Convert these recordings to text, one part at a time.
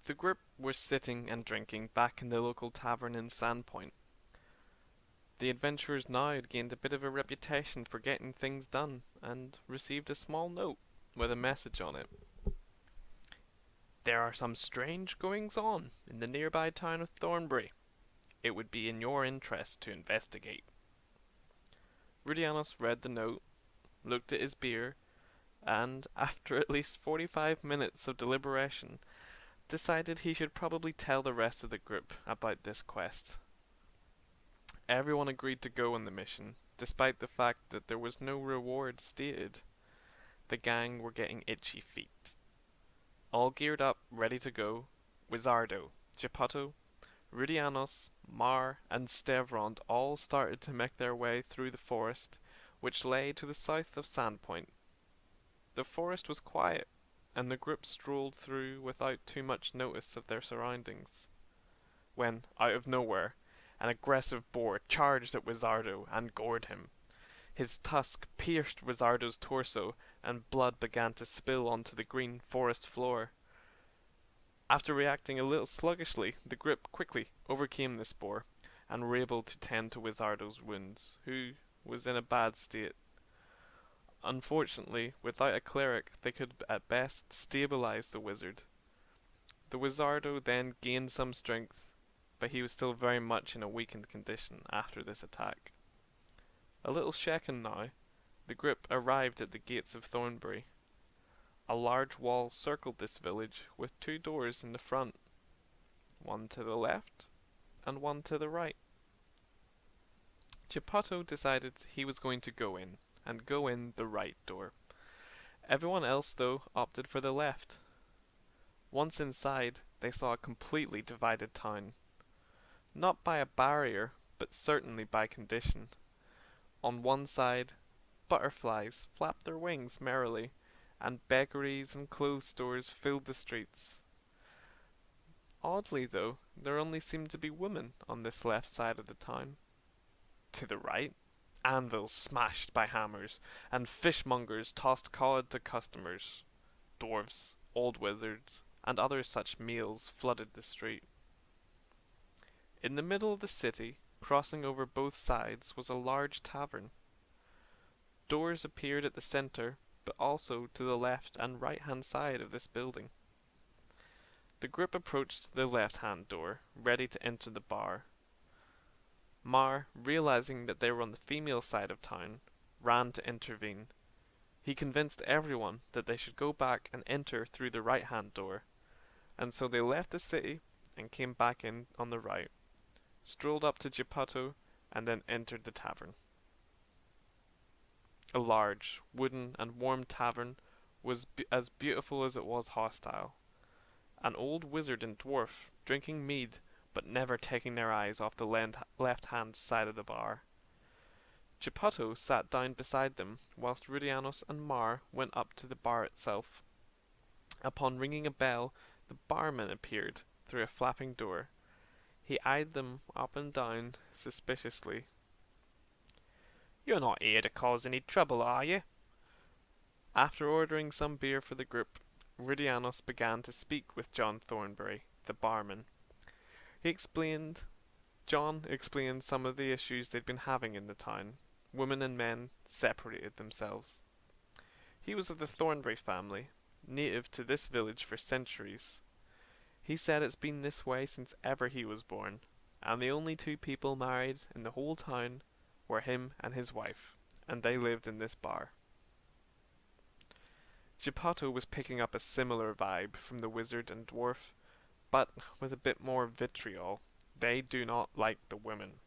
The group were sitting and drinking back in the local tavern in Sandpoint. The adventurers now had gained a bit of a reputation for getting things done, and received a small note with a message on it. There are some strange goings on in the nearby town of Thornberry. It would be in your interest to investigate. Rudianos read the note, looked at his beer, and, after at least 45 minutes of deliberation, decided he should probably tell the rest of the group about this quest. Everyone agreed to go on the mission, despite the fact that there was no reward stated. The gang were getting itchy feet. All geared up, ready to go, Wizardo, Geppetto, Rudianos, Mar, and Stevrond all started to make their way through the forest, which lay to the south of Sandpoint. The forest was quiet, and the group strolled through without too much notice of their surroundings, when, out of nowhere, an aggressive boar charged at Wizardo and gored him. His tusk pierced Wizardo's torso, and blood began to spill onto the green forest floor. After reacting a little sluggishly, the group quickly overcame this boar, and were able to tend to Wizardo's wounds, who was in a bad state. Unfortunately, without a cleric, they could at best stabilize the wizard. The Wizardo then gained some strength, but he was still very much in a weakened condition after this attack. A little shaken now, the group arrived at the gates of Thornberry. A large wall circled this village with two doors in the front, one to the left and one to the right. Geppetto decided he was going to go in, and go in the right door. Everyone else, though, opted for the left. Once inside, they saw a completely divided town. Not by a barrier, but certainly by condition. On one side, butterflies flapped their wings merrily, and bakeries and clothes stores filled the streets. Oddly, though, there only seemed to be women on this left side of the town. To the right, anvils smashed by hammers, and fishmongers tossed cod to customers. Dwarves, old wizards, and other such meals flooded the street. In the middle of the city, crossing over both sides, was a large tavern. Doors appeared at the center, but also to the left and right-hand side of this building. The group approached the left-hand door, ready to enter the bar. Mar, realizing that they were on the female side of town, ran to intervene. He convinced everyone that they should go back and enter through the right-hand door, and so they left the city and came back in on the right, strolled up to Geppetto, and then entered the tavern. A large, wooden and warm tavern was as beautiful as it was hostile. An old wizard and dwarf drinking mead, but never taking their eyes off the left-hand side of the bar. Geppetto sat down beside them, whilst Rudianos and Mar went up to the bar itself. Upon ringing a bell, the barman appeared through a flapping door. He eyed them up and down suspiciously. "You're not here to cause any trouble, are you?" After ordering some beer for the group, Rudianos began to speak with John Thornberry, the barman. John explained some of the issues they'd been having in the town. Women and men separated themselves. He was of the Thornberry family, native to this village for centuries. He said it's been this way since ever he was born, and the only two people married in the whole town were him and his wife, and they lived in this bar. Geppetto was picking up a similar vibe from the wizard and dwarf, but with a bit more vitriol. They do not like the women.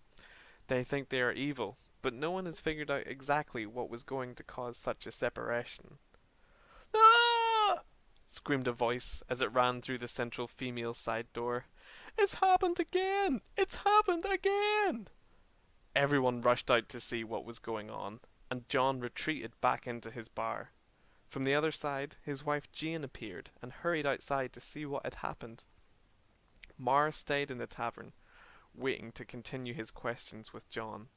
They think they are evil, but no one has figured out exactly what was going to cause such a separation. "Ah!" screamed a voice as it ran through the central female side door. "It's happened again! It's happened again!" Everyone rushed out to see what was going on, and John retreated back into his bar. From the other side, his wife Jane appeared and hurried outside to see what had happened. Mar stayed in the tavern, waiting to continue his questions with John.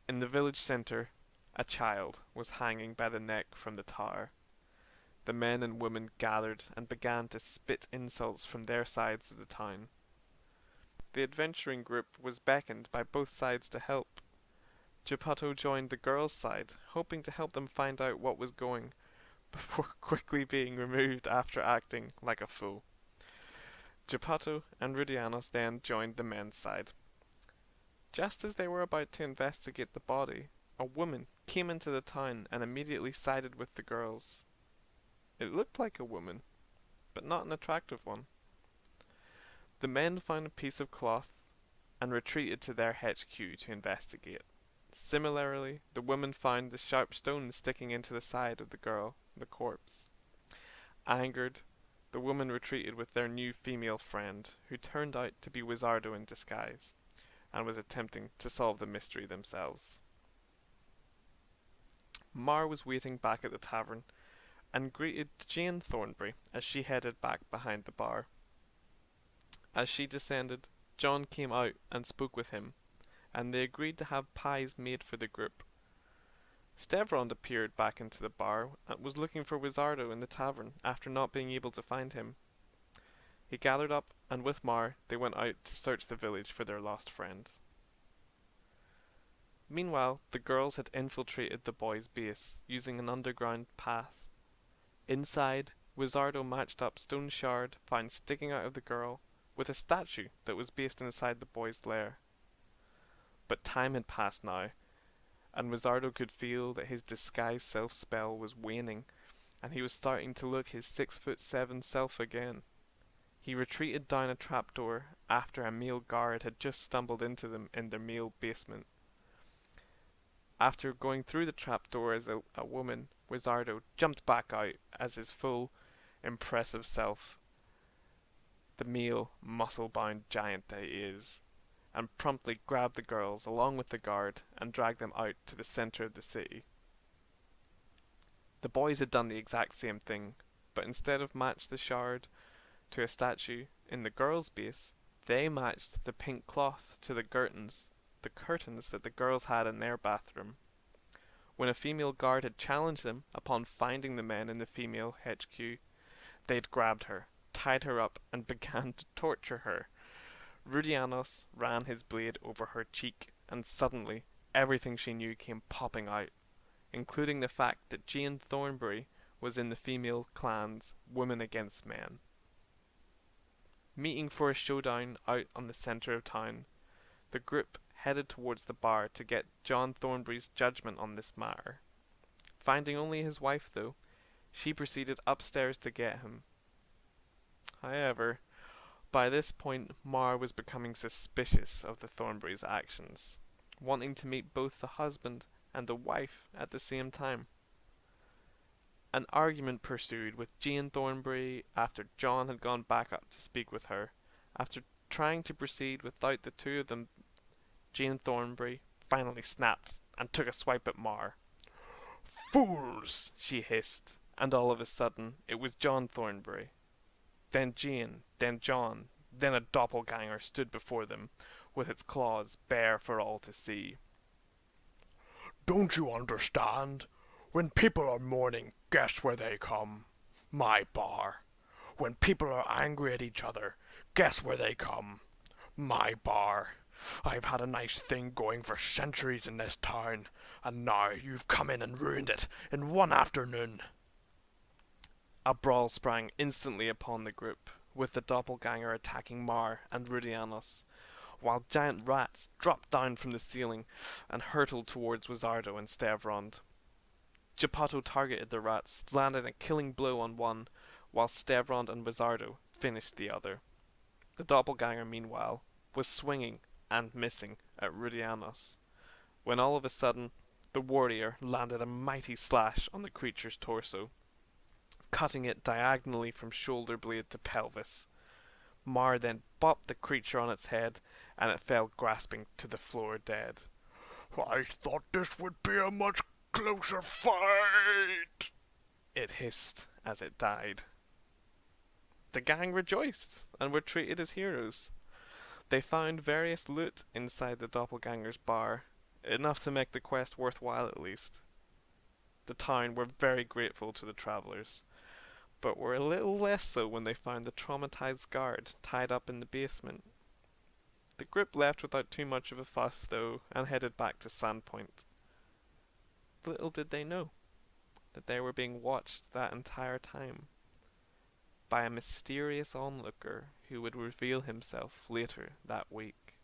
In the village centre, a child was hanging by the neck from the tower. the men and women gathered and began to spit insults from their sides of the town. The adventuring group was beckoned by both sides to help. Geppetto joined the girls' side, hoping to help them find out what was going, before quickly being removed after acting like a fool. Geppetto and Rudianos then joined the men's side. Just as they were about to investigate the body, a woman came into the town and immediately sided with the girls. It looked like a woman, but not an attractive one. The men found a piece of cloth and retreated to their HQ to investigate. Similarly, the woman found the sharp stone sticking into the side of the corpse. Angered, the woman retreated with their new female friend, who turned out to be Wizardo in disguise, and was attempting to solve the mystery themselves. Mar was waiting back at the tavern, and greeted Jane Thornberry as she headed back behind the bar. As she descended, John came out and spoke with him, and they agreed to have pies made for the group. Stevrond appeared back into the bar and was looking for Wizardo in the tavern after not being able to find him. He gathered up, and with Mar, they went out to search the village for their lost friend. Meanwhile, the girls had infiltrated the boys' base, using an underground path. Inside, Wizardo matched up stone shard found sticking out of the girl with a statue that was based inside the boys' lair. But time had passed now, and Wizardo could feel that his disguise self spell was waning, and he was starting to look his 6'7" self again. He retreated down a trapdoor after a male guard had just stumbled into them in their male basement. After going through the trapdoor as a woman, Wizardo jumped back out as his full, impressive self, the male, muscle-bound giant that he is, and promptly grabbed the girls along with the guard and dragged them out to the center of the city. The boys had done the exact same thing, but instead of match the shard to a statue in the girls' base, they matched the pink cloth to the curtains that the girls had in their bathroom. When a female guard had challenged them upon finding the men in the female HQ, they had grabbed her, tied her up, and began to torture her. Rudianos ran his blade over her cheek, and suddenly everything she knew came popping out, including the fact that Jane Thornberry was in the female clan's Women Against Men. Meeting for a showdown out on the centre of town, the group headed towards the bar to get John Thornberry's judgment on this matter. Finding only his wife, though, she proceeded upstairs to get him. However, by this point, Mar was becoming suspicious of the Thornberry's actions, wanting to meet both the husband and the wife at the same time. An argument pursued with Jane Thornberry after John had gone back up to speak with her. After trying to proceed without the two of them, Jane Thornberry finally snapped and took a swipe at Mar. "Fools!" she hissed, and all of a sudden it was John Thornberry. Then Jane, then John, then a doppelganger stood before them, with its claws bare for all to see. "Don't you understand? When people are mourning, guess where they come? My bar. When people are angry at each other, guess where they come? My bar. I've had a nice thing going for centuries in this town, and now you've come in and ruined it in one afternoon." A brawl sprang instantly upon the group, with the doppelganger attacking Mar and Rudianos, while giant rats dropped down from the ceiling and hurtled towards Wizardo and Stevrond. Geppetto targeted the rats, landing a killing blow on one, while Stevrond and Wizardo finished the other. The doppelganger, meanwhile, was swinging and missing at Rudianos, when all of a sudden the warrior landed a mighty slash on the creature's torso, cutting it diagonally from shoulder blade to pelvis. Mar then bopped the creature on its head, and it fell grasping to the floor dead. "I thought this would be a much closer fight," it hissed as it died. The gang rejoiced and were treated as heroes. They found various loot inside the doppelganger's bar, enough to make the quest worthwhile at least. The town were very grateful to the travellers, but were a little less so when they found the traumatized guard tied up in the basement. The group left without too much of a fuss, though, and headed back to Sandpoint. Little did they know that they were being watched that entire time by a mysterious onlooker who would reveal himself later that week.